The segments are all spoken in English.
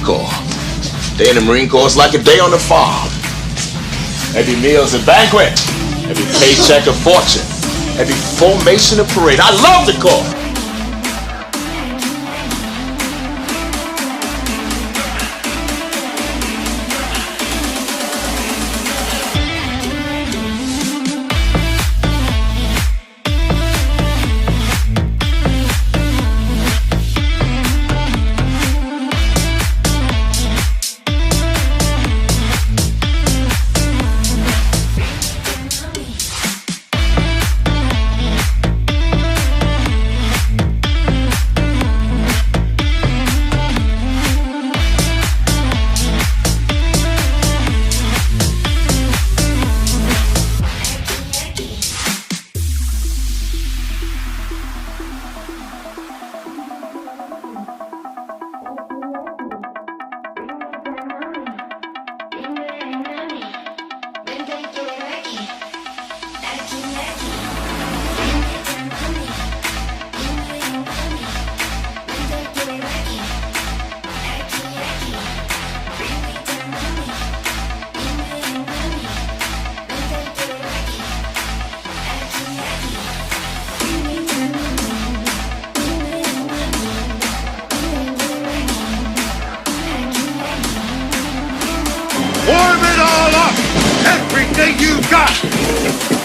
Corps. Day in the Marine Corps is like a day on the farm. Every meal's a banquet. Every paycheck a fortune. Every formation a parade. I love the Corps. Warm it all up! Everything you got!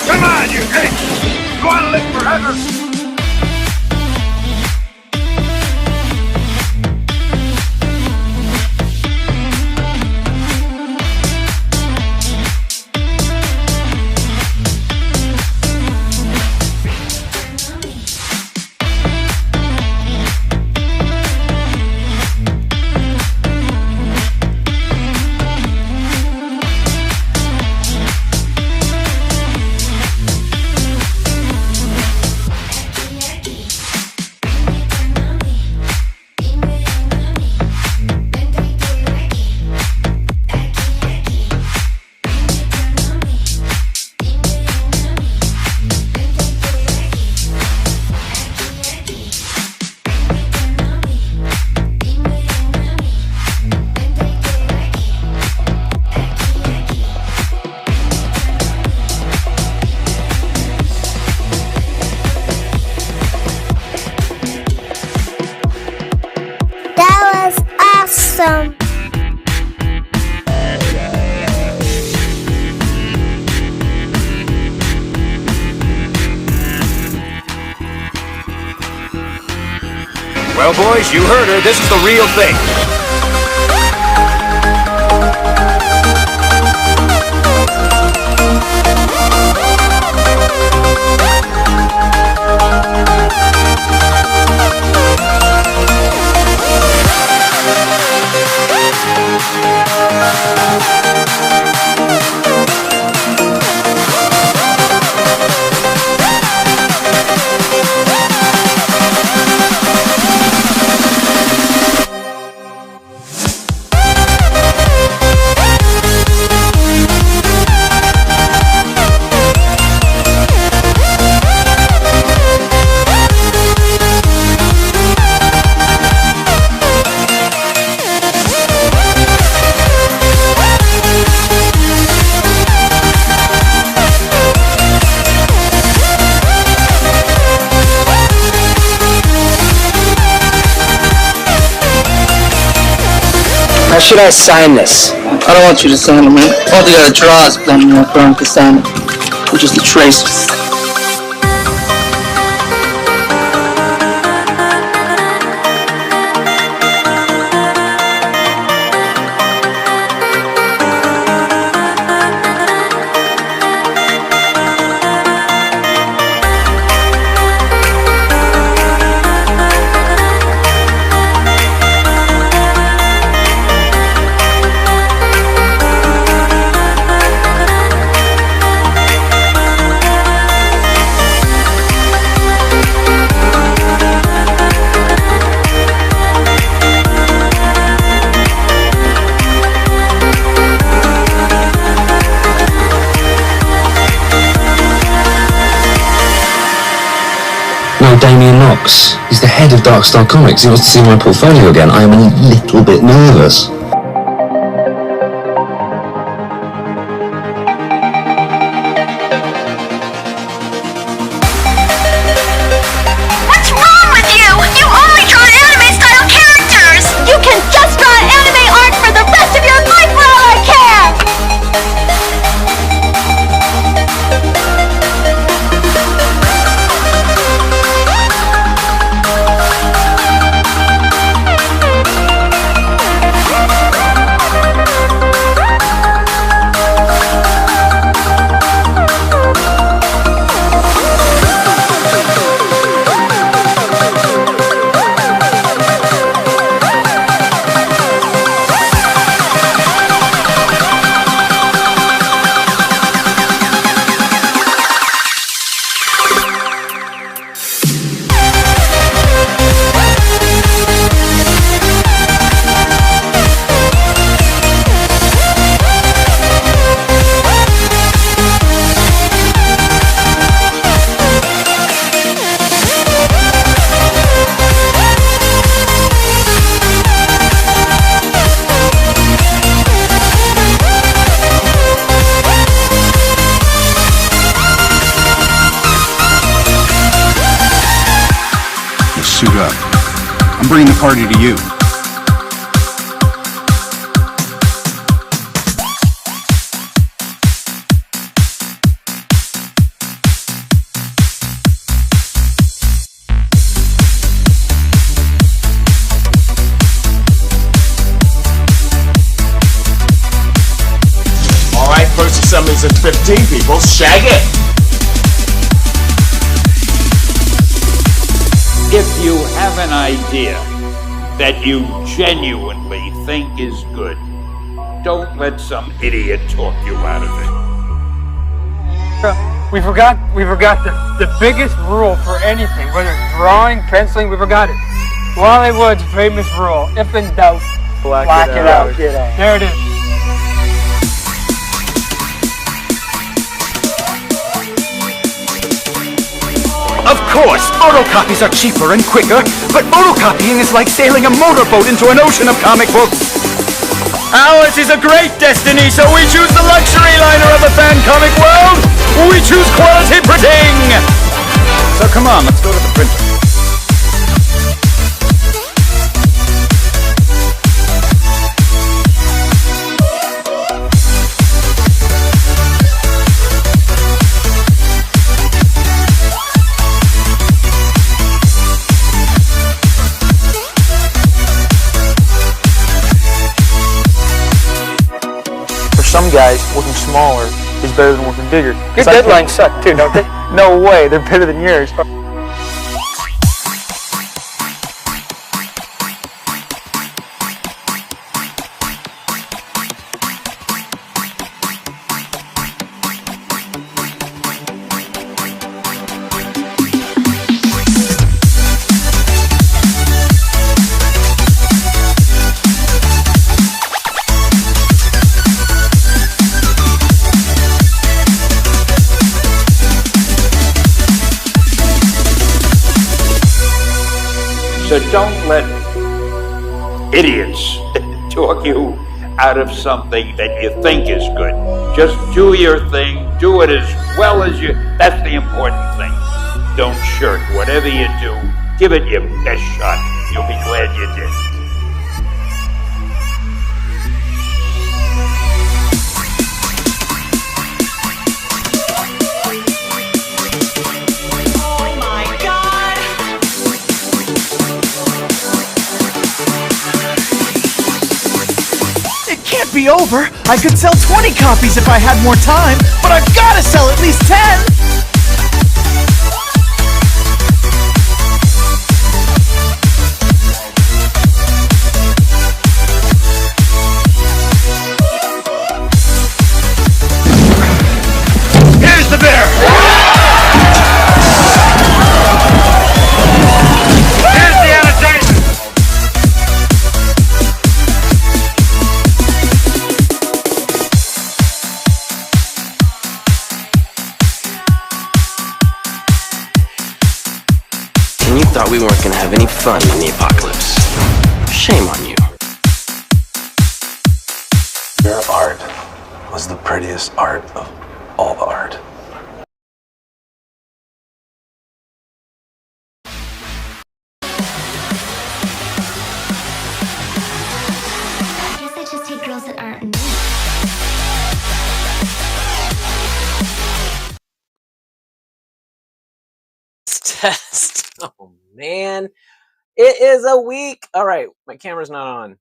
Come on, you apes! You wanna live forever? Awesome. Well, boys, you heard her. This is the real thing. How should I sign this? I don't want you to sign it, man. All they gotta draw is then you want Brown to sign it. We're just the tracers. Damian Knox. He's the head of Darkstar Comics. He wants to see my portfolio again. I am a little bit nervous. What's wrong with you? You only draw anime-style characters! You can just draw anime art for the rest of your life for all I care! Suit up. I'm bringing the party to you. All right, first assemblies at 15 people. Shag it. If you have an idea that you genuinely think is good, don't let some idiot talk you out of it. We forgot the biggest rule for anything, whether it's drawing, penciling, we forgot it. Wally Wood's famous rule, if in doubt, black it out. There it is. Of course, photocopies are cheaper and quicker, but photocopying is like sailing a motorboat into an ocean of comic books. Ours is a great destiny, so we choose the luxury liner of the fan comic world. We choose quality printing. So come on, let's go to the printer. Some guys, working smaller is better than working bigger. Your deadlines suck too, don't they? No way, they're better than yours. So don't let idiots talk you out of something that you think is good. Just do your thing, do it as well as you, that's the important thing. Don't shirk. Whatever you do, give it your best shot. You'll be glad you did. Be over. I could sell 20 copies if I had more time, but I've got to sell at least 10. Here's the bear. Here's the annotation. thought we weren't gonna have any fun in the apocalypse. Shame on you. Your art was the prettiest art of all the art. I guess I just take girls that aren't. Test. Oh man, it is a week. All right, my camera's not on.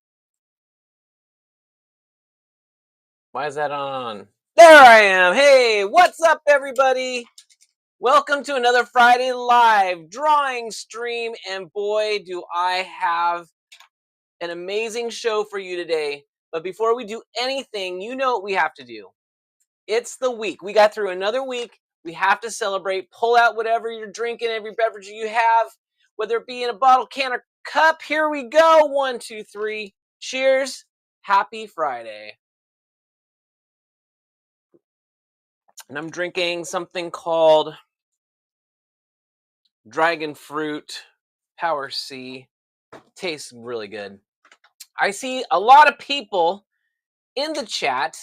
Why is that on? There I am. Hey, what's up, everybody? Welcome to another Friday Live drawing stream, and boy, do I have an amazing show for you today. But before we do anything, you know what we have to do. It's the week. We got through another week. We have to celebrate. Pull out whatever you're drinking, every beverage you have, whether it be in a bottle, can, or cup. Here we go. 1, 2, 3. Cheers. Happy Friday. And I'm drinking something called Dragon Fruit Power C. Tastes really good. I see a lot of people in the chat,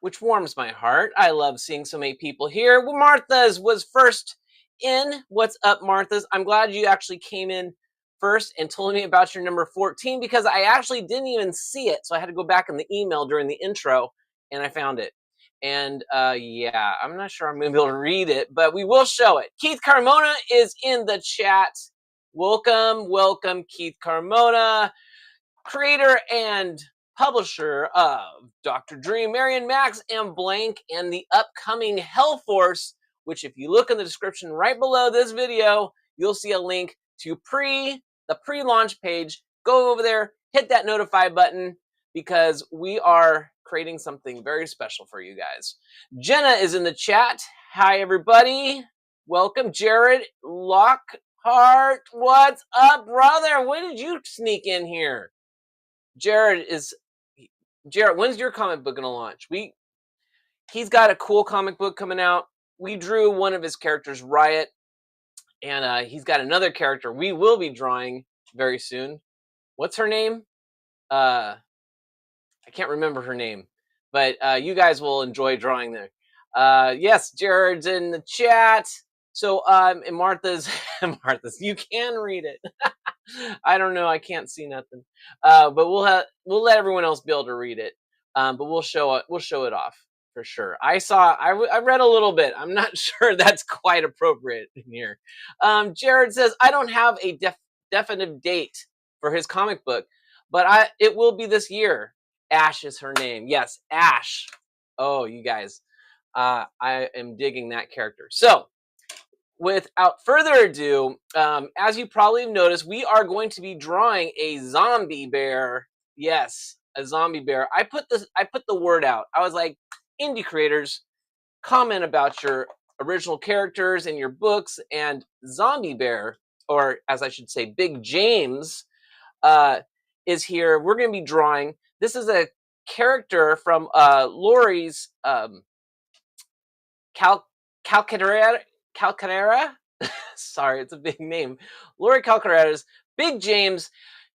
which warms my heart. I love seeing so many people here. Well, Martha's was first in. What's up, Martha's? I'm glad you actually came in first and told me about your number 14 because I actually didn't even see it. So I had to go back in the email during the intro and I found it. And yeah, I'm not sure I'm going to be able to read it, but we will show it. Keith Carmona is in the chat. Welcome, welcome, Keith Carmona, creator and publisher of Dr. Dream, Marion Max, and Blank, and the upcoming HELLFORCE, which if you look in the description right below this video, you'll see a link to the pre-launch page. Go over there, hit that notify button, because we are creating something very special for you guys. Jenna is in the chat. Hi, everybody. Welcome. Jared Lockhart, what's up, brother? When did you sneak in here? Jared, when's your comic book gonna launch? He's got a cool comic book coming out. We drew one of his characters, Riot, and he's got another character we will be drawing very soon. What's her name? I can't remember her name, but you guys will enjoy drawing there. Yes, Jared's in the chat. So, and Martha's, you can read it. I don't know. I can't see nothing. But we'll let everyone else be able to read it. But we'll show it off for sure. I read a little bit. I'm not sure that's quite appropriate in here. Jared says, I don't have a definitive date for his comic book, but it will be this year. Ash is her name. Yes, Ash. Oh, you guys. I am digging that character. So, without further ado, as you probably have noticed, we are going to be drawing a zombie bear. Yes, a zombie bear. I put the word out. I was like, indie creators, comment about your original characters in your books, and zombie bear, or as I should say, Big James, is here. We're going to be drawing. This is a character from Laurie's Calcaterra. Sorry, it's a big name. Laurie Calcaterra's Big James.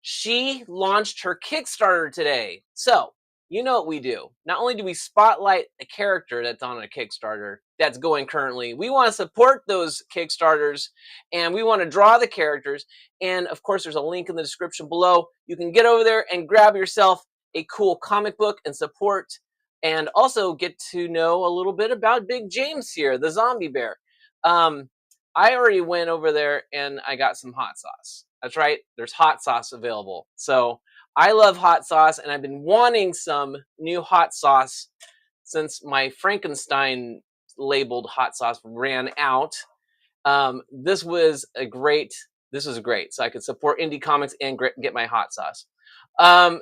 She launched her Kickstarter today. So, you know what we do. Not only do we spotlight a character that's on a Kickstarter that's going currently, we want to support those Kickstarters and we want to draw the characters. And of course, there's a link in the description below. You can get over there and grab yourself a cool comic book and support, and also get to know a little bit about Big James here, the zombie bear. I already went over there and I got some hot sauce. That's right, there's hot sauce available. So I love hot sauce, and I've been wanting some new hot sauce since my Frankenstein labeled hot sauce ran out. This was great. So I could support indie comics and get my hot sauce.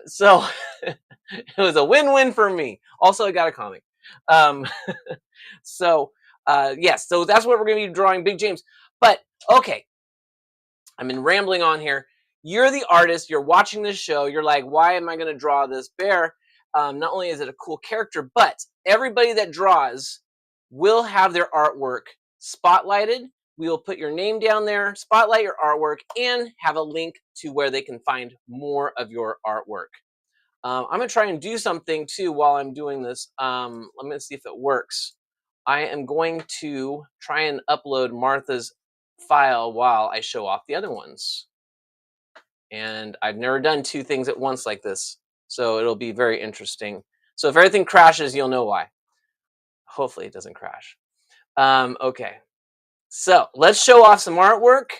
So it was a win-win for me. Also, I got a comic. Yes, so that's what we're going to be drawing, Big James. But okay, I've been rambling on here. You're the artist. You're watching this show. You're like, why am I going to draw this bear? Not only is it a cool character, but everybody that draws will have their artwork spotlighted We will put your name down there, spotlight your artwork, and have a link to where they can find more of your artwork. I'm going to try and do something too while I'm doing this. Let me see if it works. I am going to try and upload Martha's file while I show off the other ones. And I've never done two things at once like this, so it'll be very interesting. So if everything crashes, you'll know why. Hopefully it doesn't crash. Okay, so let's show off some artwork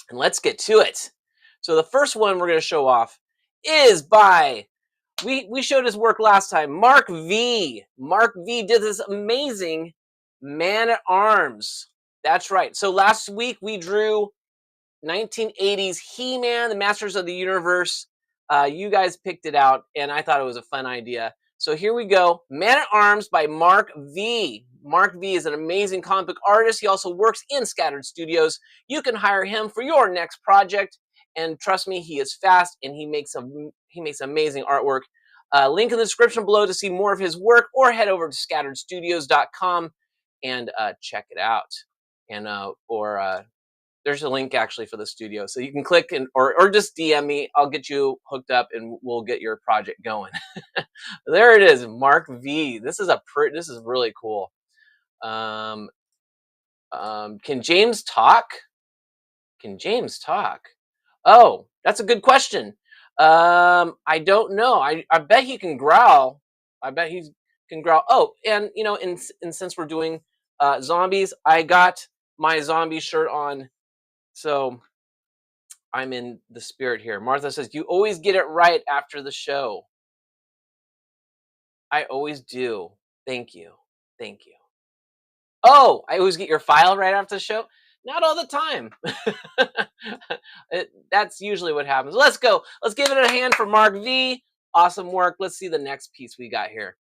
and let's get to it. So the first one we're going to show off is by, we showed his work last time, Mark V. Mark V did this amazing Man-at-Arms. That's right. So last week we drew 1980s He-Man, the Masters of the Universe. You guys picked it out, and I thought it was a fun idea. So here we go. Man-at-Arms by Mark V. Mark V is an amazing comic book artist. He also works in Scattered Studios. You can hire him for your next project, and trust me, he is fast, and he makes amazing artwork. Link in the description below to see more of his work, or head over to scatteredstudios.com and check it out. And there's a link actually for the studio, so you can click and or just DM me. I'll get you hooked up and we'll get your project going. There it is, Mark V. This is really cool. Can James talk? Can James talk? Oh, that's a good question. I don't know. I bet he can growl. I bet he can growl. Oh, and you know, and since we're doing zombies, I got my zombie shirt on. So I'm in the spirit here. Martha says, you always get it right after the show. I always do. Thank you. Thank you. Oh, I always get your file right after the show? Not all the time. That's usually what happens. Let's go. Let's give it a hand for Mark V. Awesome work. Let's see the next piece we got here.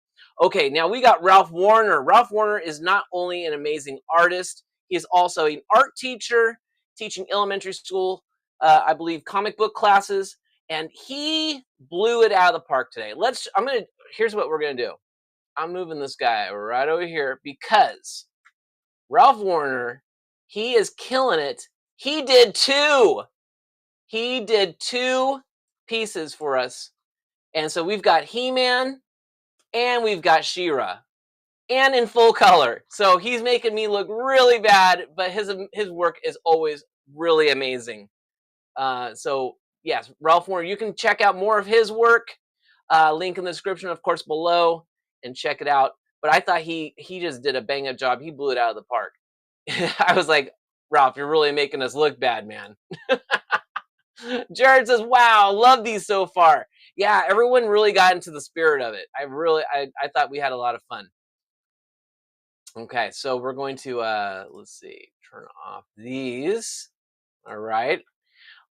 Okay, now we got Ralph Warner. Ralph Warner is not only an amazing artist, he is also an art teacher, teaching elementary school, I believe, comic book classes, and he blew it out of the park today. Here's what we're gonna do. I'm moving this guy right over here because Ralph Warner, he is killing it. He did two pieces for us, and so we've got He-Man and we've got She-Ra, and in full color. So he's making me look really bad, but his work is always really amazing. So yes, Ralph Warner, you can check out more of his work. Link in the description, of course, below, and check it out. But I thought he just did a bang up job. He blew it out of the park. I was like, Ralph, you're really making us look bad, man. Jared says, wow, love these so far. Yeah, everyone really got into the spirit of it. I thought we had a lot of fun. Okay, so we're going to, let's see, turn off these. All right,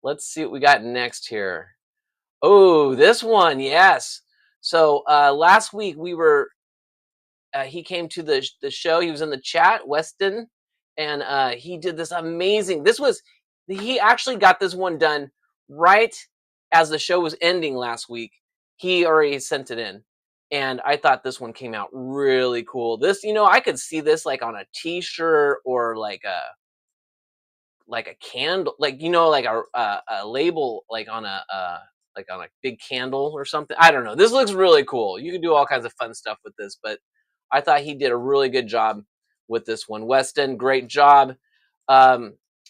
let's see what we got next here. Oh, this one, yes. So last week we were, he came to the show. He was in the chat, Weston, and he did this amazing. He actually got this one done right as the show was ending last week. He already sent it in, and I thought this one came out really cool. This, you know, I could see this like on a T-shirt or like a candle, like, you know, like a label, like on a big candle or something. I don't know. This looks really cool. You can do all kinds of fun stuff with this, but I thought he did a really good job with this one. Weston, great job.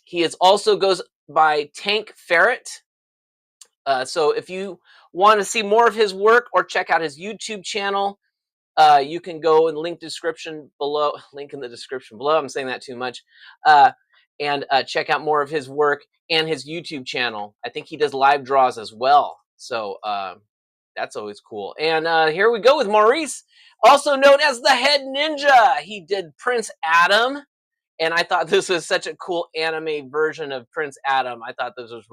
He also goes by Tank Ferret. So if you want to see more of his work or check out his YouTube channel, you can go in link in the description below. I'm saying that too much. And check out more of his work and his YouTube channel. I think he does live draws as well. So that's always cool. And here we go with Maurice, also known as the Head Ninja. He did Prince Adam. And I thought this was such a cool anime version of Prince Adam. I thought this was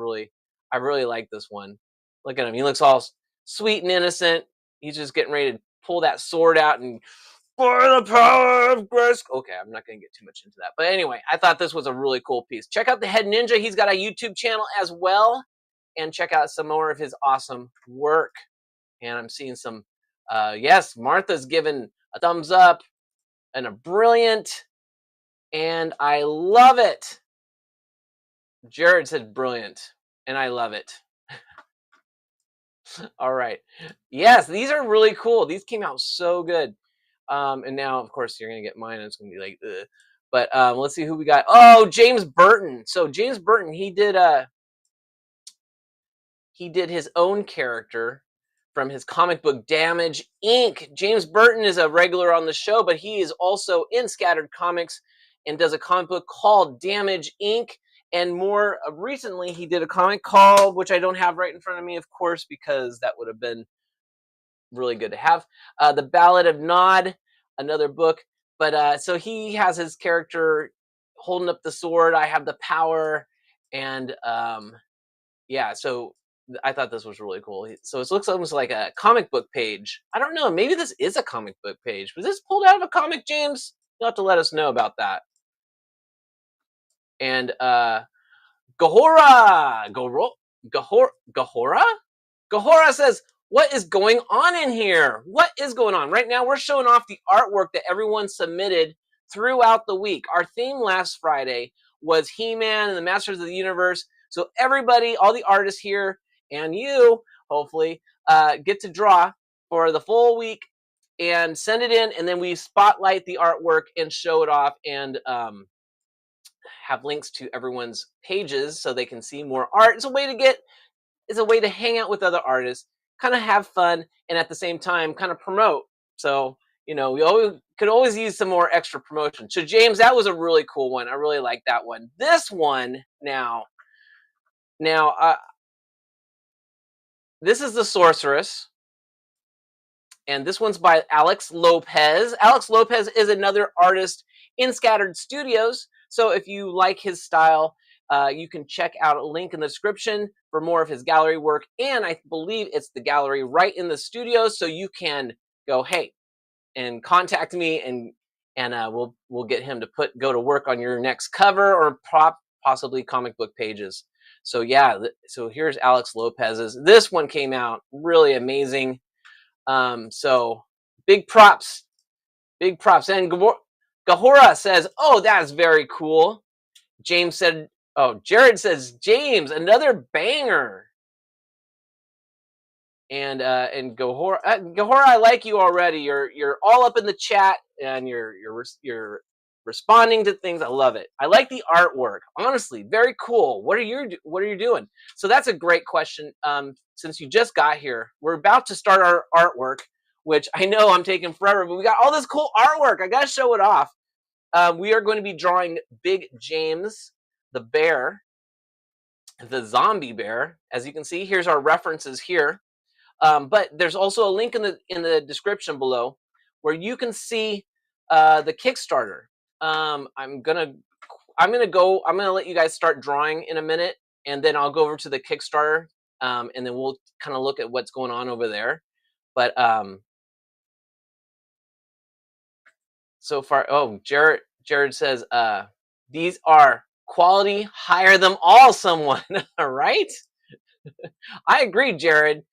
I really like this one. Look at him. He looks all sweet and innocent. He's just getting ready to pull that sword out and, for the power of grace. Okay, I'm not going to get too much into that. But anyway, I thought this was a really cool piece. Check out the Head Ninja. He's got a YouTube channel as well. And check out some more of his awesome work. And I'm seeing some, yes, Martha's given a thumbs up and a brilliant. and I love it. Jared said brilliant, and I love it. All right. Yes, these are really cool. These came out so good. And now, of course, you're going to get mine, and it's going to be like, ugh. But let's see who we got. Oh, James Burton. So James Burton, he did his own character from his comic book Damage Inc. James Burton is a regular on the show, but he is also in Scattered Comics and does a comic book called Damage Inc. And more recently, he did a comic called, which I don't have right in front of me, of course, because that would have been really good to have. The Ballad of Nod, another book. But so he has his character holding up the sword. I have the power. And yeah, so I thought this was really cool. So it looks almost like a comic book page. I don't know. Maybe this is a comic book page. Was this pulled out of a comic, James? You'll have to let us know about that. And Gahora says, what is going on in here? What is going on? Right now, we're showing off the artwork that everyone submitted throughout the week. Our theme last Friday was He-Man and the Masters of the Universe. So everybody, all the artists here, and you, hopefully, get to draw for the full week and send it in, and then we spotlight the artwork and show it off, and have links to everyone's pages so they can see more art. It's a way to hang out with other artists, kind of have fun, and at the same time kind of promote. So, we could always use some more extra promotion. So James, that was a really cool one. I really like that one. This one now, this is the Sorceress, and this one's by Alex Lopez. Alex Lopez is another artist in Scattered Studios. So if you like his style, you can check out a link in the description for more of his gallery work. And I believe it's the gallery right in the studio. So you can go, hey, and contact me, and we'll get him to go to work on your next cover or possibly comic book pages. So yeah, so here's Alex Lopez's. This one came out really amazing. So big props. And Gahora says, oh, that's very cool. Jared says, James, another banger. And Gahora, I like you already. You're all up in the chat, and you're responding to things. I love it. I like the artwork. Honestly, very cool. What are you doing? So that's a great question. Since you just got here, we're about to start our artwork, which I know I'm taking forever, but we got all this cool artwork. I gotta show it off. We are going to be drawing Big James, the bear, the zombie bear. As you can see, here's our references here. But there's also a link in the description below where you can see the Kickstarter. I'm gonna let you guys start drawing in a minute, and then I'll go over to the Kickstarter, and then we'll kind of look at what's going on over there. But so far, Jared says, these are quality, hire them all, someone. All right. I agree, Jared.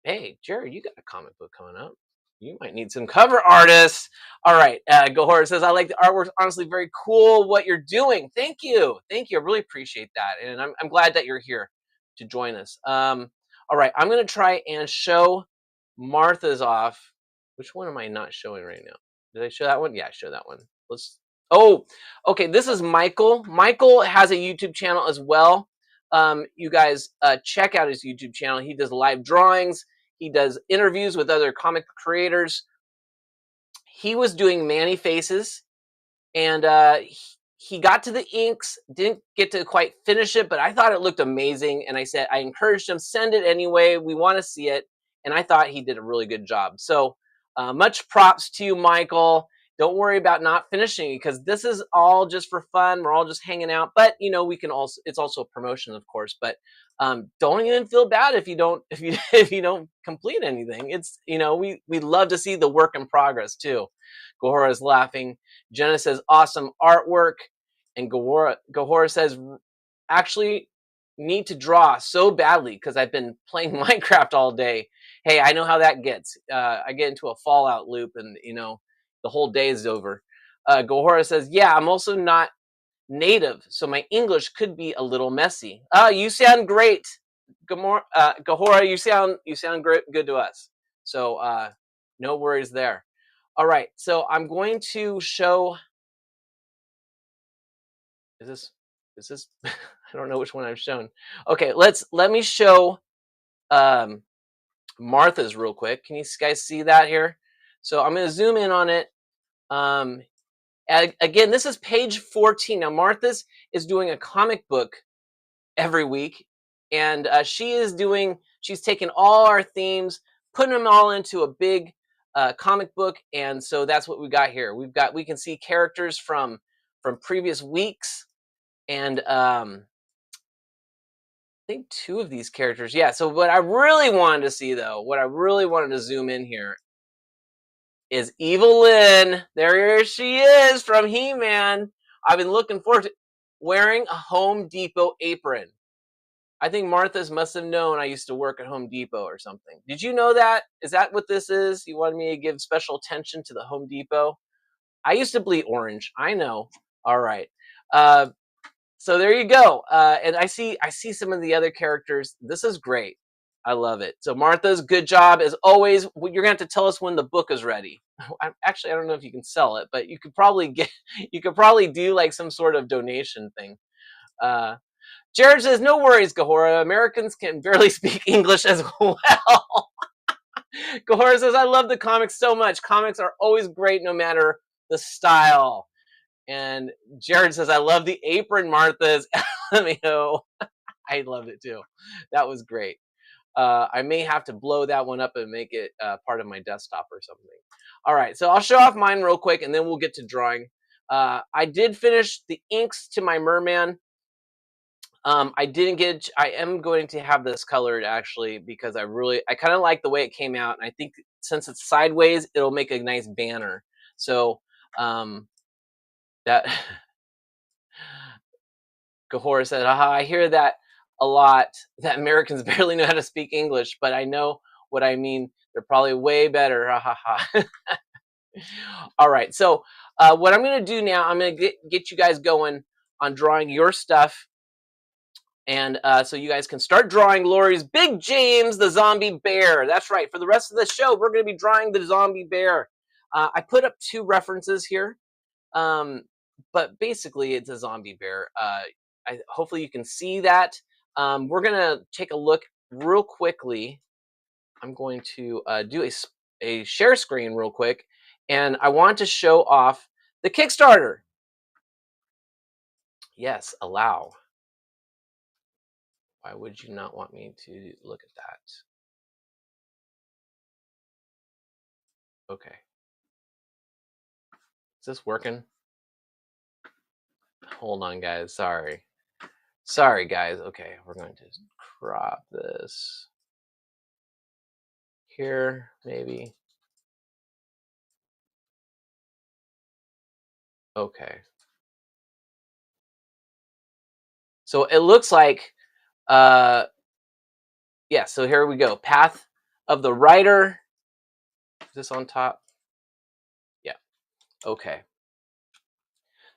Hey, Jared, you got a comic book coming up. You might need some cover artists. All right. Gohora says, I like the artwork. Honestly, very cool what you're doing. Thank you. I really appreciate that. And I'm glad that you're here to join us. All right. I'm going to try and show Martha's off. Which one am I not showing right now? Did I show that one? Yeah, I showed that one. Oh, okay. This is Michael. Michael has a YouTube channel as well. You guys check out his YouTube channel. He does live drawings. He does interviews with other comic creators. He was doing Manny faces, and he got to the inks, didn't get to quite finish it, but I thought it looked amazing. And I encouraged him, send it anyway. We want to see it. And I thought he did a really good job. So much props to you, Michael. Don't worry about not finishing, because this is all just for fun. We're all just hanging out, but it's also a promotion, of course. But don't even feel bad if you don't complete anything. It's we love to see the work in progress too. Gohora is laughing. Jenna says awesome artwork, and Gohora says actually need to draw so badly because I've been playing Minecraft all day. Hey, I know how that gets. I get into a Fallout loop, and the whole day is over. Gohora says, yeah, I'm also not native, so my English could be a little messy. You sound great. Gohora, you sound great, good to us. So no worries there. All right, so I'm going to show. Is this? I don't know which one I've shown. Okay, let me show Martha's real quick. Can you guys see that here? So I'm going to zoom in on it. Again, this is page 14. Now Martha's is doing a comic book every week, and she's taking all our themes, putting them all into a big comic book, and so that's what we got here. We can see characters from previous weeks, and I think 2 of these characters. Yeah. So what I really wanted to see, though, what I really wanted to zoom in here is Evelyn. There she is from He-Man. I've been looking forward to wearing a Home Depot apron. I think Martha's must have known I used to work at Home Depot or something. Did you know that? Is that what this is? You wanted me to give special attention to the Home Depot? I used to bleed orange. I know. All right. So there you go. And I see some of the other characters. This is great. I love it. So Martha's, good job as always. You're gonna have to tell us when the book is ready. Actually, I don't know if you can sell it, but you could probably do like some sort of donation thing. Jared says, no worries, Gohora. Americans can barely speak English as well. Gohora says, I love the comics so much. Comics are always great no matter the style. And Jared says, I love the apron, Martha's. LMAO. I loved it too. That was great. I may have to blow that one up and make it part of my desktop or something. All right, so I'll show off mine real quick, and then we'll get to drawing. I did finish the inks to my merman. I am going to have this colored actually because I kind of like the way it came out, and I think since it's sideways, it'll make a nice banner. So that Gohora said, I hear that a lot, that Americans barely know how to speak English, but I know what I mean. They're probably way better. All right, so what I'm going to do now, I'm going to get you guys going on drawing your stuff. And so you guys can start drawing Laurie's Big James, the zombie bear. That's right. For the rest of the show, we're going to be drawing the zombie bear. I put up 2 references here, but basically it's a zombie bear. Hopefully you can see that. We're going to take a look real quickly. I'm going to do a share screen real quick, and I want to show off the Kickstarter. Yes, allow. Why would you not want me to look at that? Okay. Is this working? Hold on, guys. Sorry. Sorry, guys. Okay, we're going to crop this here, maybe. Okay. So it looks like, yeah, so here we go. Path of the Rider. Is this on top? Yeah. Okay.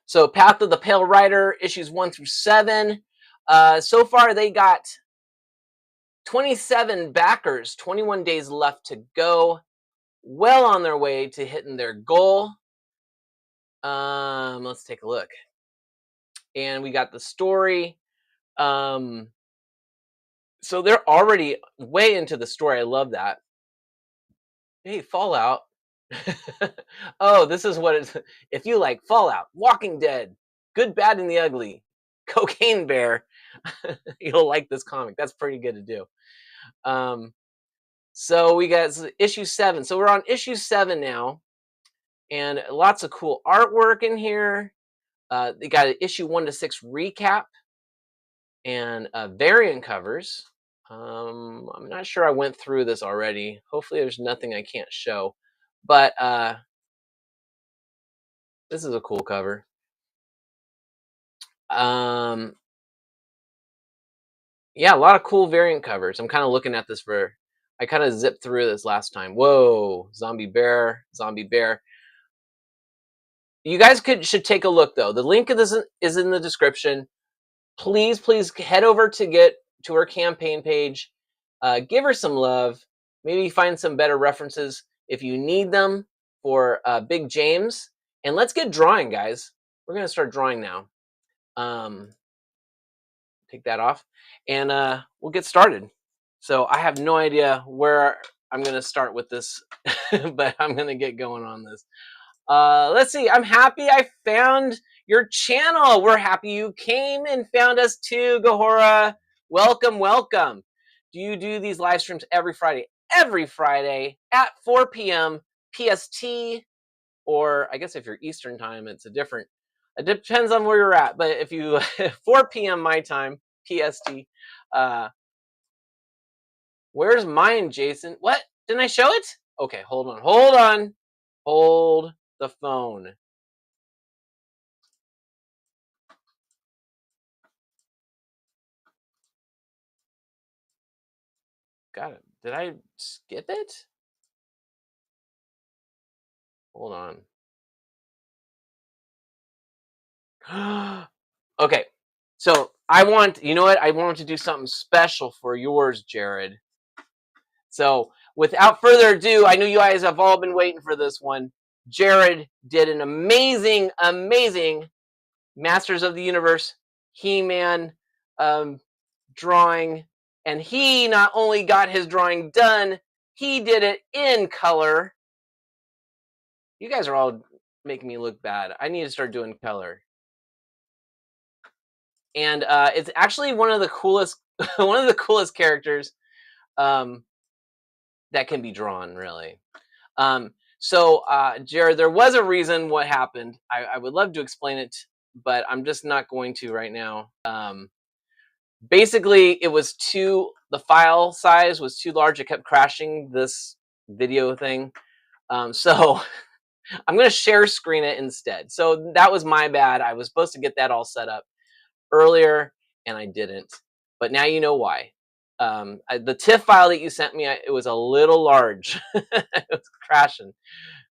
So Path of the Pale Rider, issues 1 through 7. So far, they got 27 backers, 21 days left to go. Well on their way to hitting their goal. Let's take a look. And we got the story. So they're already way into the story. I love that. Hey, Fallout. Oh, this is what it's. If you like Fallout, Walking Dead, Good, Bad, and the Ugly, Cocaine Bear, you'll like this comic. That's pretty good to do. So we got issue 7. So we're on issue 7 now, and lots of cool artwork in here. They got an issue 1 to 6 recap and variant covers. I'm not sure I went through this already. Hopefully there's nothing I can't show, but this is a cool cover. Yeah, a lot of cool variant covers. I'm kind of looking at this I kind of zipped through this last time. Whoa, zombie bear, zombie bear. you guys should take a look though. The link of this is in the description. Please head over to her campaign page. Give her some love. Maybe find some better references if you need them for Big James. And let's get drawing, guys. We're gonna start drawing now. Take that off, and we'll get started. So I have no idea where I'm gonna start with this, but I'm gonna get going on this. Let's see. I'm happy I found your channel. We're happy you came and found us too, Gahora. Welcome, welcome. Do you do these live streams every Friday? Every Friday at 4 p.m. PST, or I guess if you're Eastern time, it's a different. It depends on where you're at. But if you 4 p.m. my time, PST. Where's mine, Jason? What? Didn't I show it? Okay, hold on. Hold the phone. Got it. Did I skip it? Hold on. Okay. So you know what? I want to do something special for yours, Jared. So without further ado, I know you guys have all been waiting for this one. Jared did an amazing Masters of the Universe He-Man drawing, and he not only got his drawing done, he did it in color. You guys are all making me look bad. I need to start doing color. And it's actually one of the coolest characters that can be drawn, really. So Jared, there was a reason what happened. I would love to explain it, but I'm just not going to right now. Basically, the file size was too large. It kept crashing this video thing. So I'm going to share screen it instead. So that was my bad. I was supposed to get that all set up earlier, and I didn't. But now you know why. The TIFF file that you sent me, it was a little large. It was crashing.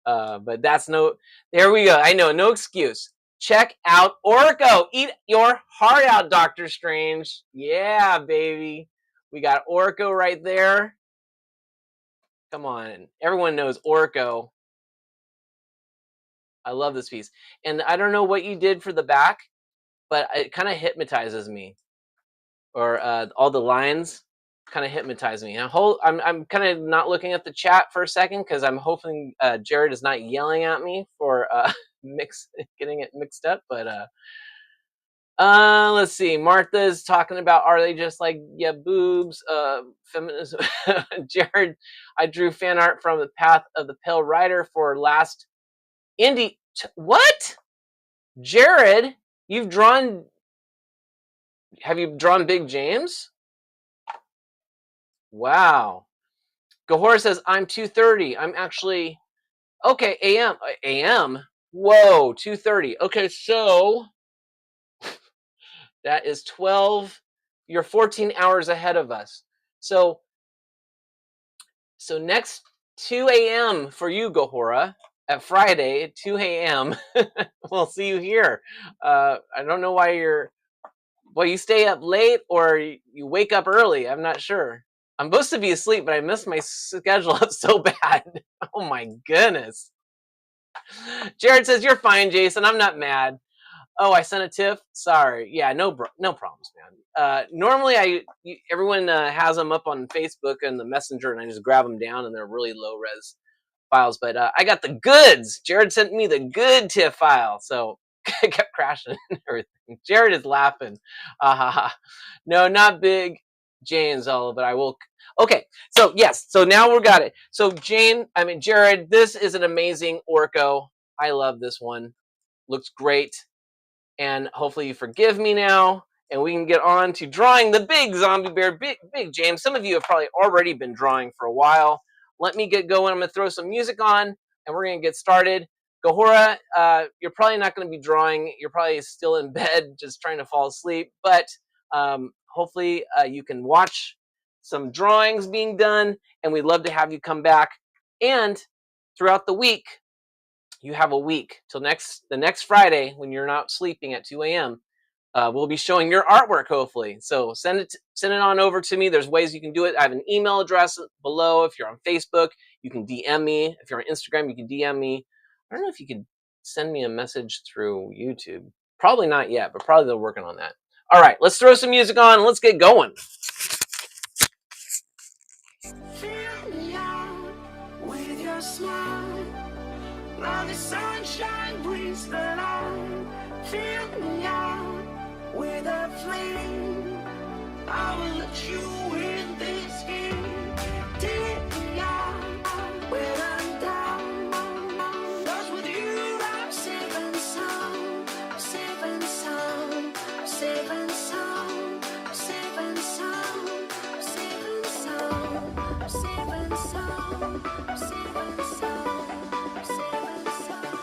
But there we go. I know, no excuse. Check out Orko. Eat your heart out, Doctor Strange. Yeah, baby. We got Orko right there. Come on. Everyone knows Orko. I love this piece. And I don't know what you did for the back, but it kind of hypnotizes me. Or all the lines kind of hypnotize me. I'm kind of not looking at the chat for a second because I'm hoping Jared is not yelling at me for getting it mixed up. But let's see. Martha's talking about, are they just like boobs? Feminism. Jared, I drew fan art from the Path of the Pale Rider for last indie. What? Jared, have you drawn Big James? Wow. Gahora says, I'm 2:30. I'm actually, okay, AM. Whoa, 2:30. Okay, so that is 12. You're 14 hours ahead of us. So next 2 a.m. for you, Gahora, at Friday at 2 a.m. We'll see you here. I don't know why you stay up late or you wake up early. I'm not sure. I'm supposed to be asleep, but I missed my schedule up so bad. Oh my goodness. Jared says, you're fine, Jason. I'm not mad. Oh, I sent a TIFF? Sorry. Yeah, no problems, man. Normally, everyone has them up on Facebook and the Messenger, and I just grab them down, and they're really low-res files. But I got the goods. Jared sent me the good TIFF file, so it kept crashing and everything. Jared is laughing. No, not Big James, but I will. Okay, so yes, so now we got it. So Jared, this is an amazing Orko. I love this one. Looks great. And hopefully you forgive me now, and we can get on to drawing the big zombie bear, Big James. Some of you have probably already been drawing for a while. Let me get going. I'm going to throw some music on, and we're going to get started. Gahora, you're probably not going to be drawing. You're probably still in bed just trying to fall asleep. But hopefully you can watch some drawings being done, and we'd love to have you come back. And throughout the week, you have a week till the next Friday when you're not sleeping at 2 a.m. We'll be showing your artwork, hopefully. So send it on over to me. There's ways you can do it. I have an email address below. If you're on Facebook, you can DM me. If you're on Instagram, you can DM me. I don't know if you could send me a message through YouTube. Probably not yet, but probably they're working on that. All right, let's throw some music on and let's get going. Fill me out with your smile. Now the sunshine brings the light. Fill me out with a flame. I will let you in this game. Take me out when I'm down. 'Cause with you I'm safe and sound. I'm safe and sound. I'm safe and sound. I'm safe and sound. I'm safe and sound. I'm safe and sound. I'm safe and sound. I'm safe and sound.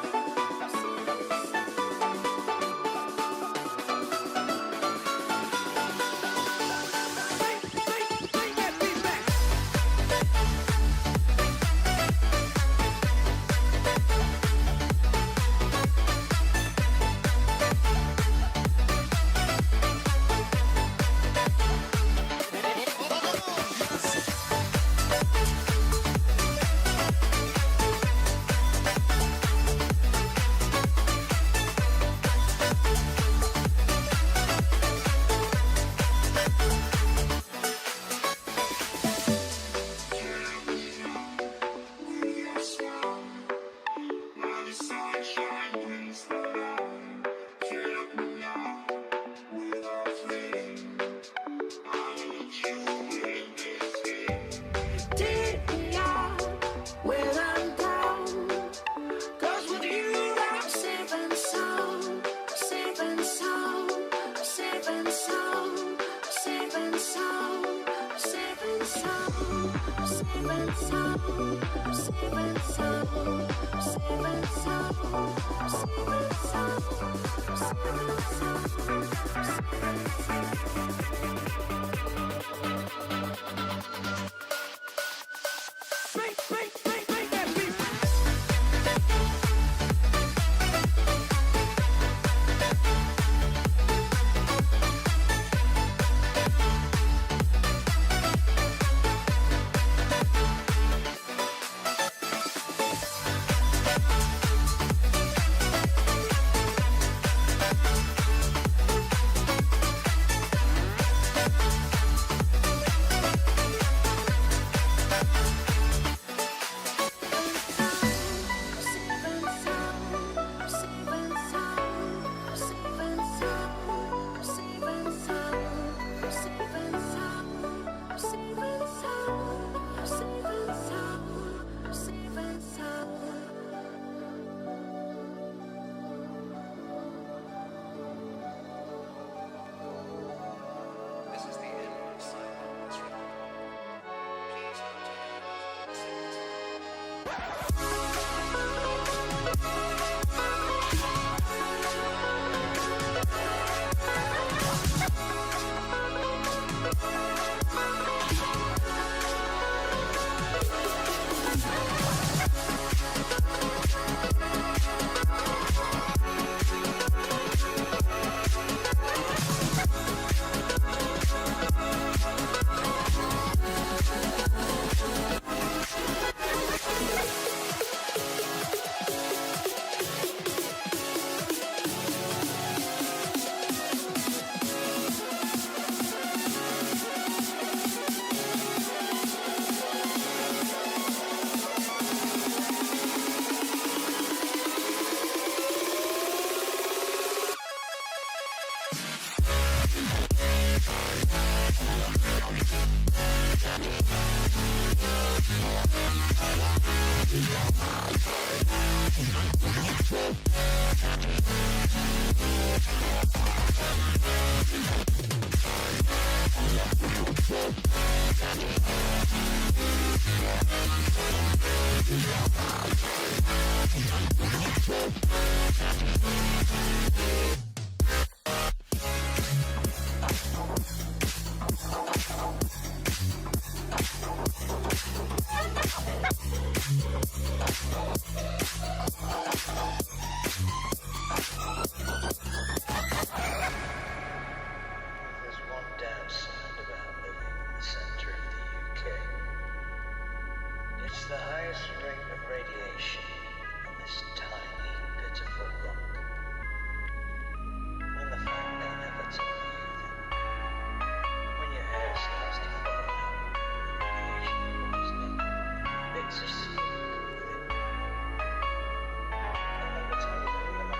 There's one damn sound about living in the center of the UK. It's the highest rate of radiation on this tiny, pitiful rock. And the fact they never tell you that when your hair starts to fall out, radiation poisoning, it's a secret within. They never tell you that in the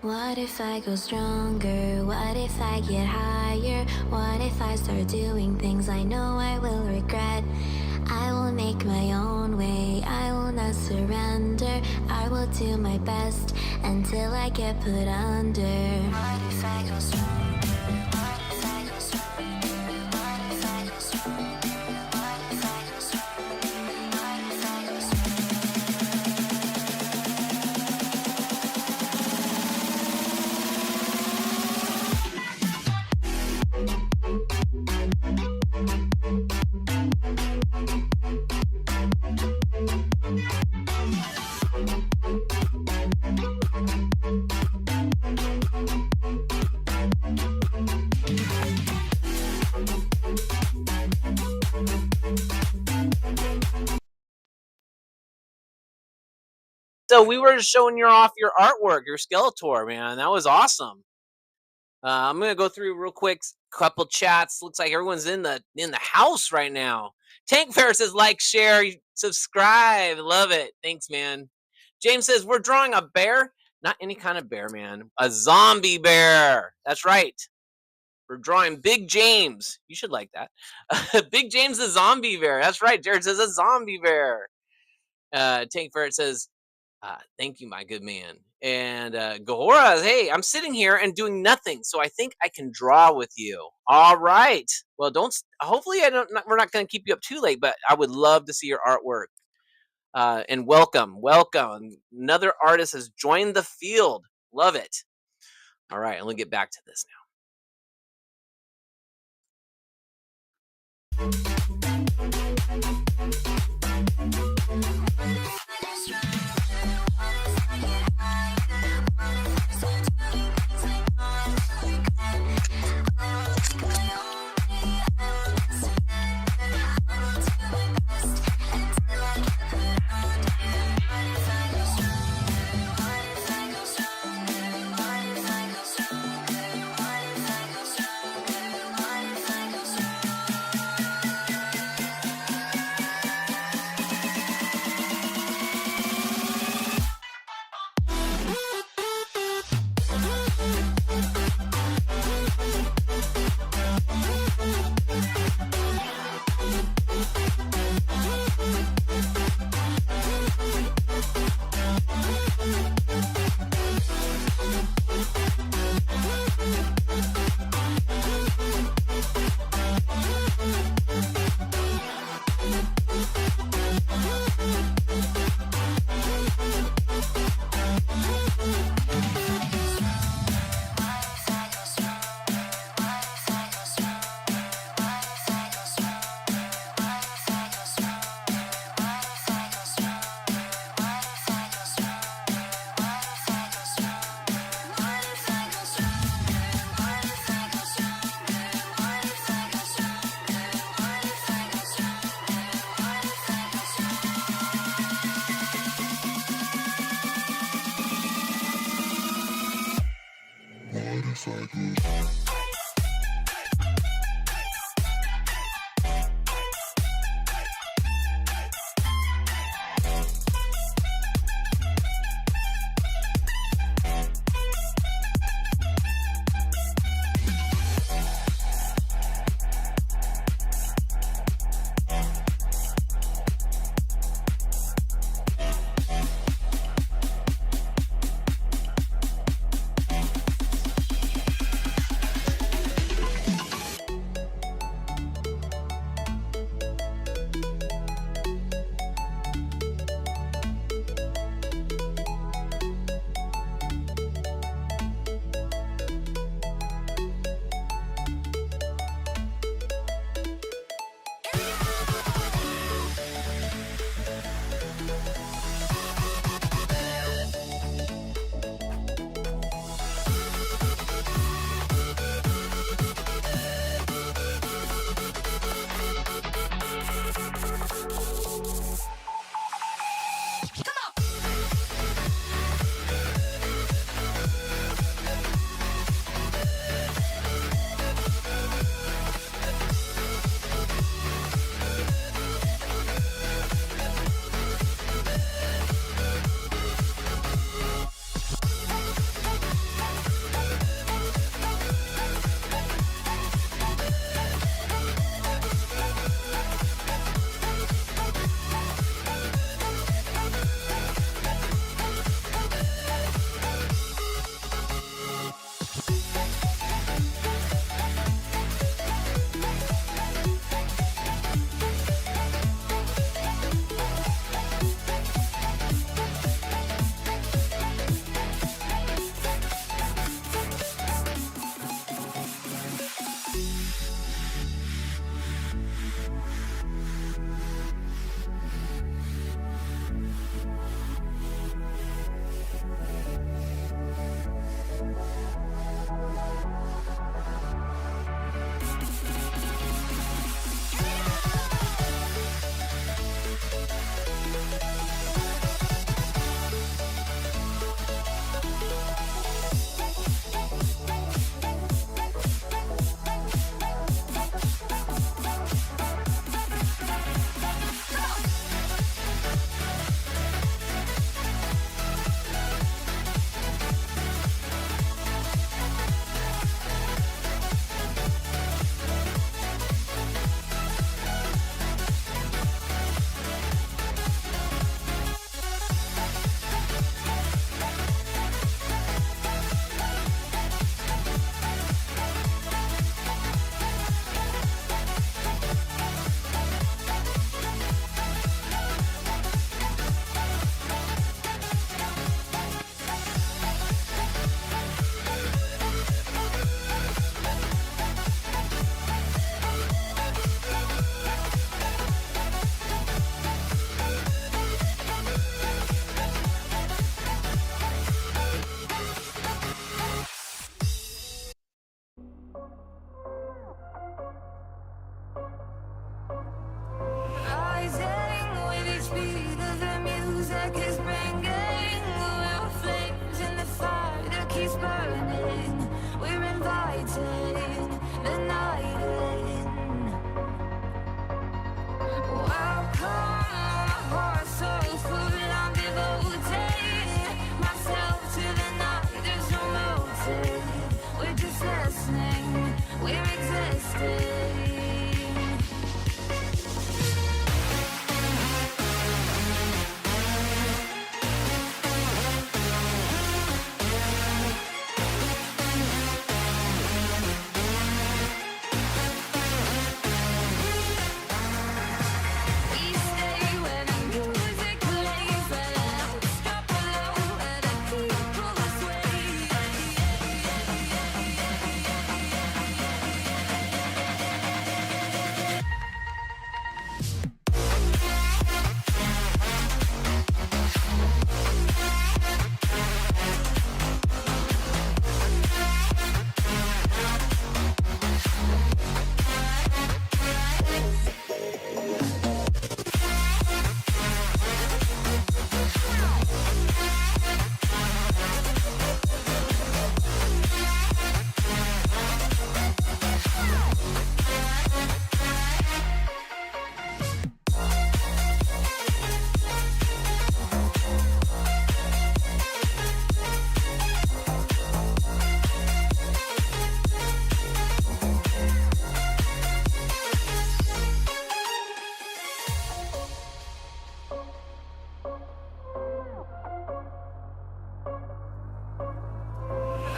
What if I go stronger? What if I get higher? What if I start doing things I know I will regret? I will make my own way, I will not surrender. I will do my best until I get put under. What if I go stronger? What if I go stronger? What if I go stronger? What if I go stronger? What if I go stronger? So we were showing you off your artwork, your Skeletor, man. That was awesome. I'm gonna go through real quick, couple chats. Looks like everyone's in the house right now. Tank Fair says like, share, subscribe. Love it. Thanks, man. James says we're drawing a bear, not any kind of bear, man. A zombie bear. That's right. We're drawing Big James. You should like that. Big James the zombie bear. That's right. Jared says a zombie bear. Tank Ferret says, thank you, my good man. And Gahora, hey, I'm sitting here and doing nothing, so I think I can draw with you. All right. Well, hopefully we're not going to keep you up too late, but I would love to see your artwork. And welcome. Another artist has joined the field. Love it. All right, let me get back to this now. we're existing. We stay where the music plays, let out stop below, where the people sway.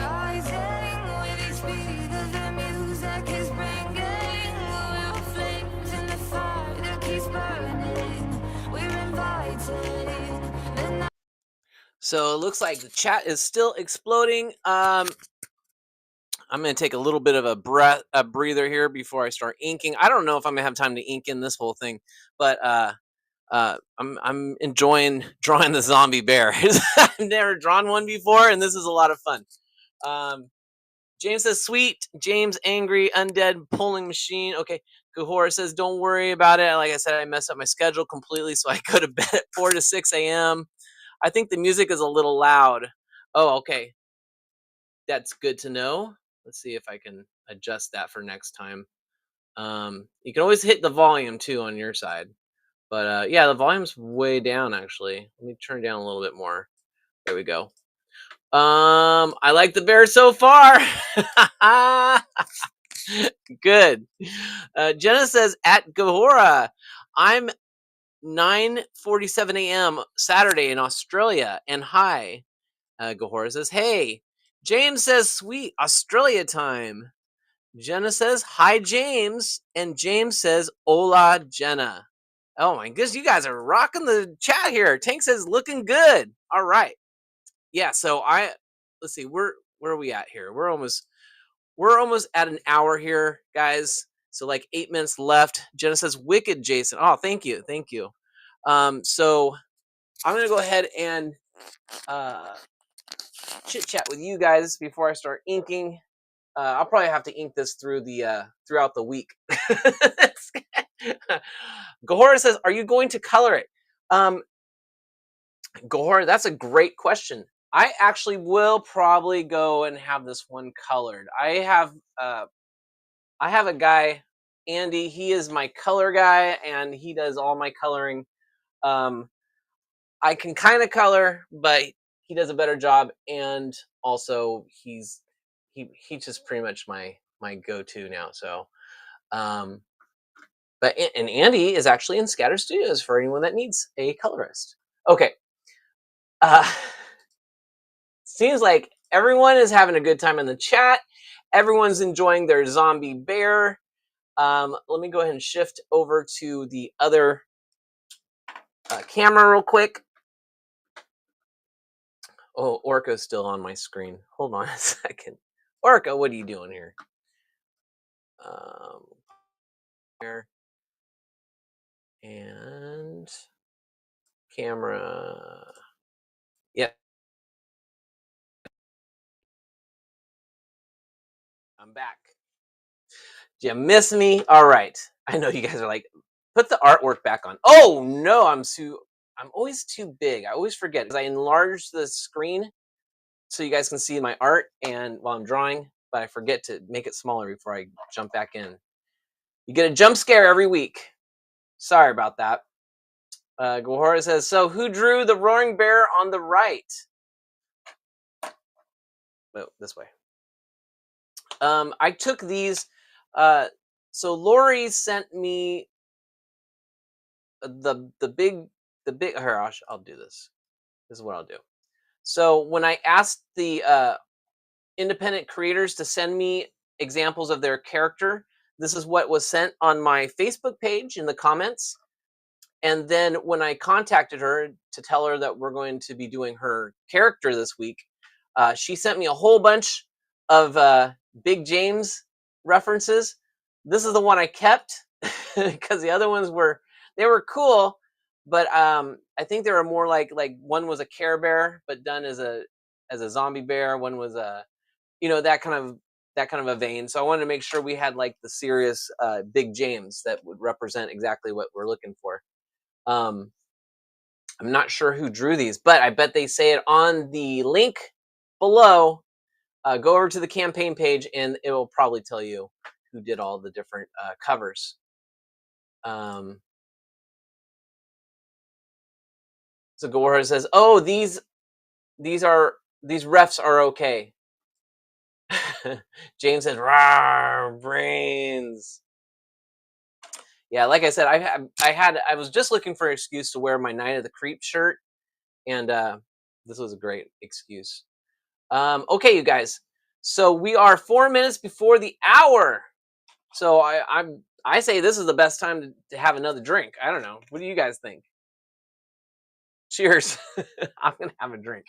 Rising with each beat of the music is bringing real flames in the fire that keeps burning. We're inviting the night. So it looks like the chat is still exploding. I'm going to take a little bit of a breather here before I start inking. I don't know if I'm going to have time to ink in this whole thing, but I'm enjoying drawing the zombie bear. I've never drawn one before, and this is a lot of fun. James says, sweet. James, angry, undead, pulling machine. Okay. Gahora says, don't worry about it. Like I said, I messed up my schedule completely, so I go to bed at 4 to 6 a.m. I think the music is a little loud. Oh, okay. That's good to know. Let's see if I can adjust that for next time. You can always hit the volume, too, on your side. But, yeah, the volume's way down, actually. Let me turn it down a little bit more. There we go. I like the bear so far. Good. Jenna says, at Gahora, I'm 9:47 a.m. Saturday in Australia. And hi. Gahora says, hey. James says, sweet, Australia time. Jenna says, hi, James. And James says, hola, Jenna. Oh, my goodness, you guys are rocking the chat here. Tank says, looking good. All right. Yeah, so let's see, where are we at here? We're almost at an hour here, guys. So like 8 minutes left. Jenna says, wicked, Jason. Oh, thank you. So I'm gonna go ahead and chit chat with you guys before I start inking. I'll probably have to ink this throughout the week. Gahora says, are you going to color it? Gahora, that's a great question. I actually will probably go and have this one colored. I have a guy, Andy. He is my color guy, and he does all my coloring. I can kind of color, but he does a better job, and also he's just pretty much my go-to now. So, but and Andy is actually in Scatter Studios for anyone that needs a colorist. Okay. Seems like everyone is having a good time in the chat. Everyone's enjoying their zombie bear. Let me go ahead and shift over to the other camera real quick. Oh, Orca's still on my screen. Hold on a second. Orca, what are you doing here? Here. And camera. Yep. I'm back. Do you miss me? All right. I know you guys are like, put the artwork back on. Oh no, I'm always too big. I always forget because I enlarge the screen so you guys can see my art and while I'm drawing, but I forget to make it smaller before I jump back in. You get a jump scare every week. Sorry about that. Gahora says, so who drew the roaring bear on the right? Oh, this way. I took these. So Laurie sent me the big Here, I'll do this. This is what I'll do. So when I asked the independent creators to send me examples of their character, this is what was sent on my Facebook page in the comments. And then when I contacted her to tell her that we're going to be doing her character this week, she sent me a whole bunch of Big James references. This is the one I kept because the other ones were cool, but I think they were more like one was a Care Bear, but done as a zombie bear. One was a that kind of a vein. So I wanted to make sure we had like the serious Big James that would represent exactly what we're looking for. I'm not sure who drew these, but I bet they say it on the link below. Go over to the campaign page and it will probably tell you who did all the different covers. So Gawara says, "Oh, these refs are okay." James says, "Rawr, brains." Yeah, like I said, I was just looking for an excuse to wear my Night of the Creep shirt, and this was a great excuse. Okay, you guys. So we are 4 minutes before the hour. So I say this is the best time to have another drink. I don't know. What do you guys think? Cheers. I'm gonna have a drink.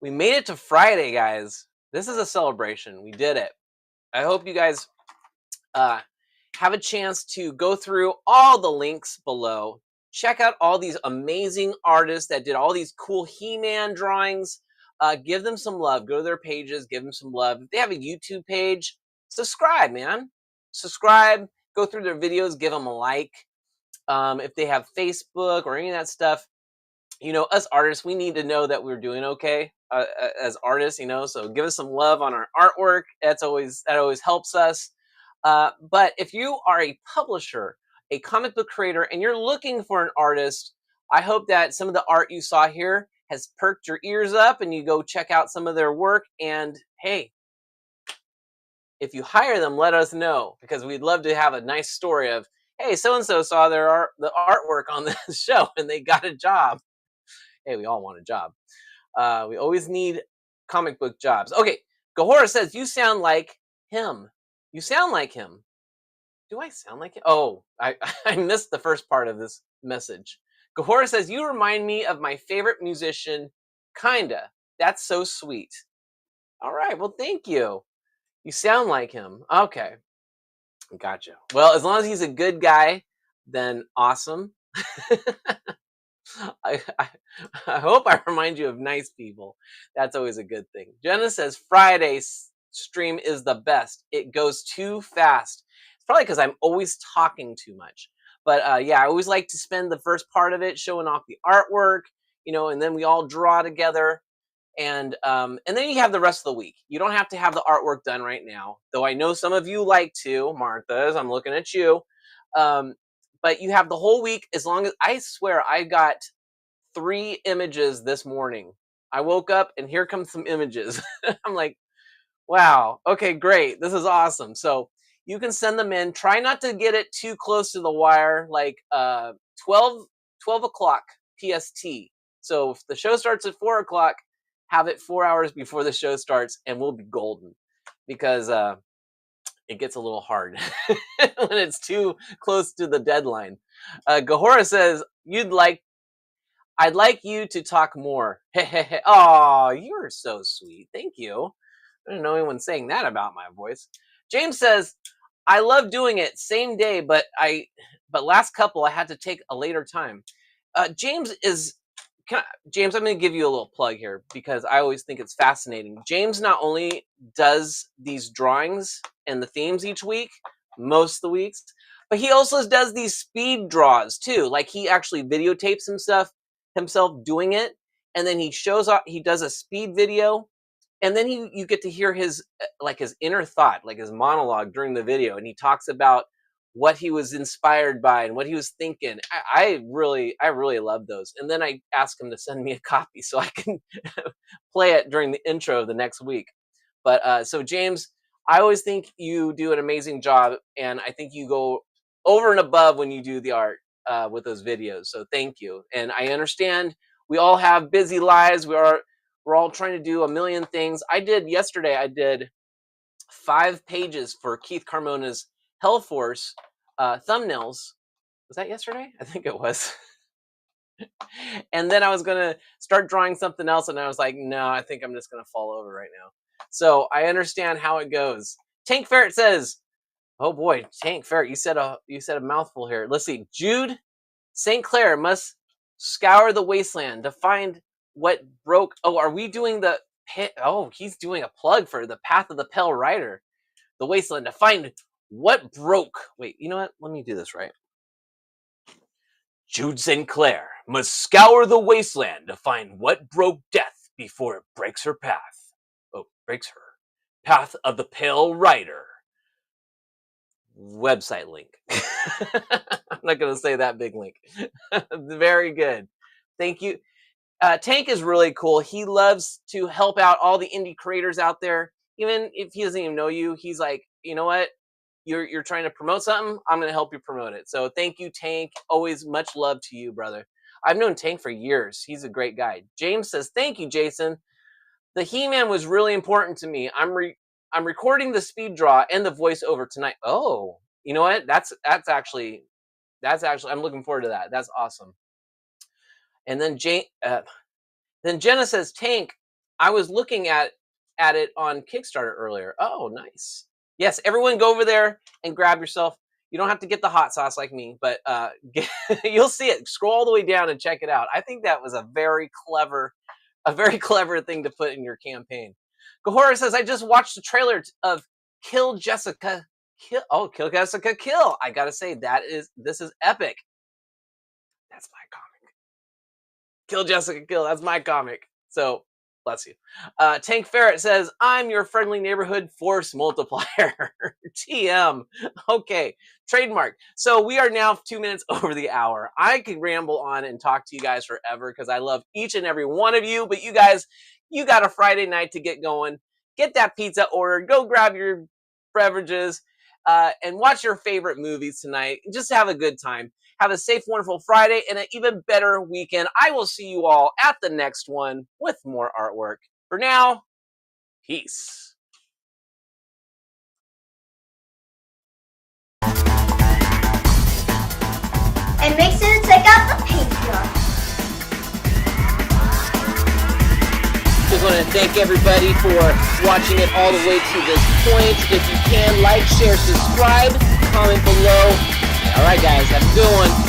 We made it to Friday, guys. This is a celebration. We did it. I hope you guys have a chance to go through all the links below. Check out all these amazing artists that did all these cool He-Man drawings. Give them some love. Go to their pages. Give them some love. If they have a YouTube page, subscribe, man. Subscribe. Go through their videos. Give them a like. If they have Facebook or any of that stuff, us artists, we need to know that we're doing okay as artists. So give us some love on our artwork. That always helps us. But if you are a publisher, a comic book creator, and you're looking for an artist, I hope that some of the art you saw here has perked your ears up and you go check out some of their work. And hey, if you hire them, let us know, because we'd love to have a nice story of, hey, so-and-so saw the artwork on this show and they got a job. Hey, we all want a job. We always need comic book jobs. Okay, Gahora says, you sound like him. You sound like him. Do I sound like him? Oh, I missed the first part of this message. Gahora says, you remind me of my favorite musician, kinda. That's so sweet. All right, well, thank you. You sound like him. Okay, gotcha. Well, as long as he's a good guy, then awesome. I hope I remind you of nice people. That's always a good thing. Jenna says, Friday stream is the best. It goes too fast. It's probably because I'm always talking too much. But yeah, I always like to spend the first part of it showing off the artwork, and then we all draw together. And then you have the rest of the week. You don't have to have the artwork done right now, though I know some of you like to. Martha, I'm looking at you. But you have the whole week, as long as, I swear, I got 3 images this morning. I woke up and here comes some images. I'm like, wow, okay, great. This is awesome. So you can send them in. Try not to get it too close to the wire, like 12 o'clock PST. So if the show starts at 4 o'clock, have it 4 hours before the show starts and we'll be golden, because it gets a little hard when it's too close to the deadline. Gahora says, I'd like you to talk more. Oh, you're so sweet. Thank you. I didn't know anyone saying that about my voice. James says, I love doing it same day, but last couple I had to take a later time. James, I'm going to give you a little plug here because I always think it's fascinating. James not only does these drawings and the themes each week, most of the weeks, but he also does these speed draws too. Like he actually videotapes himself doing it, and then he shows up. He does a speed video, and then you get to hear his inner thought, like his monologue during the video, and he talks about what he was inspired by and what he was thinking. I really love those. And then I asked him to send me a copy so I can play it during the intro of the next week. But so James, I always think you do an amazing job, and I think you go over and above when you do the art with those videos. So thank you. And I understand we all have busy lives. We're all trying to do a million things. Yesterday I did 5 pages for Keith Carmona's HELLFORCE thumbnails. Was that yesterday? I think it was. And then I was gonna start drawing something else, and I was like, no, I think I'm just gonna fall over right now. So I understand how it goes. Tank Ferret says, oh boy, Tank Ferret, you said a mouthful here. Let's see. Jude St. Clair must scour the wasteland to find what broke. Oh, are we doing the pit? Oh, he's doing a plug for the Path of the Pale Rider, the wasteland, to find what broke. Wait, you know what? Let me do this right. Jude St. Clair must scour the wasteland to find what broke death before it breaks her path. Oh, breaks her. Path of the Pale Rider. Website link. I'm not going to say that big link. Very good. Thank you. Tank is really cool. He loves to help out all the indie creators out there. Even if he doesn't even know you, he's like, you know what? You're trying to promote something, I'm going to help you promote it. So thank you, Tank. Always much love to you, brother. I've known Tank for years. He's a great guy. James says, thank you, Jason. The He-Man was really important to me. I'm recording the speed draw and the voiceover tonight. Oh, you know what? That's actually, I'm looking forward to that. That's awesome. And then Jenna says, Tank, I was looking at it on Kickstarter earlier. Oh, nice. Yes, everyone go over there and grab yourself. You don't have to get the hot sauce like me, but you'll see it. Scroll all the way down and check it out. I think that was a very clever thing to put in your campaign. Gahora says, I just watched the trailer of Kill Jessica Kill. Oh, Kill Jessica Kill. I gotta say, this is epic. That's my comic. Kill Jessica Kill. That's my comic. So bless you. Tank Ferret says, I'm your friendly neighborhood force multiplier. TM. Okay. Trademark. So we are now 2 minutes over the hour. I could ramble on and talk to you guys forever because I love each and every one of you. But you guys, you got a Friday night to get going. Get that pizza ordered. Go grab your beverages and watch your favorite movies tonight. Just have a good time. Have a safe, wonderful Friday and an even better weekend. I will see you all at the next one with more artwork. For now, peace. And make sure to check out the Patreon. Just want to thank everybody for watching it all the way to this point. If you can, like, share, subscribe, comment below. All right, guys, have a good one.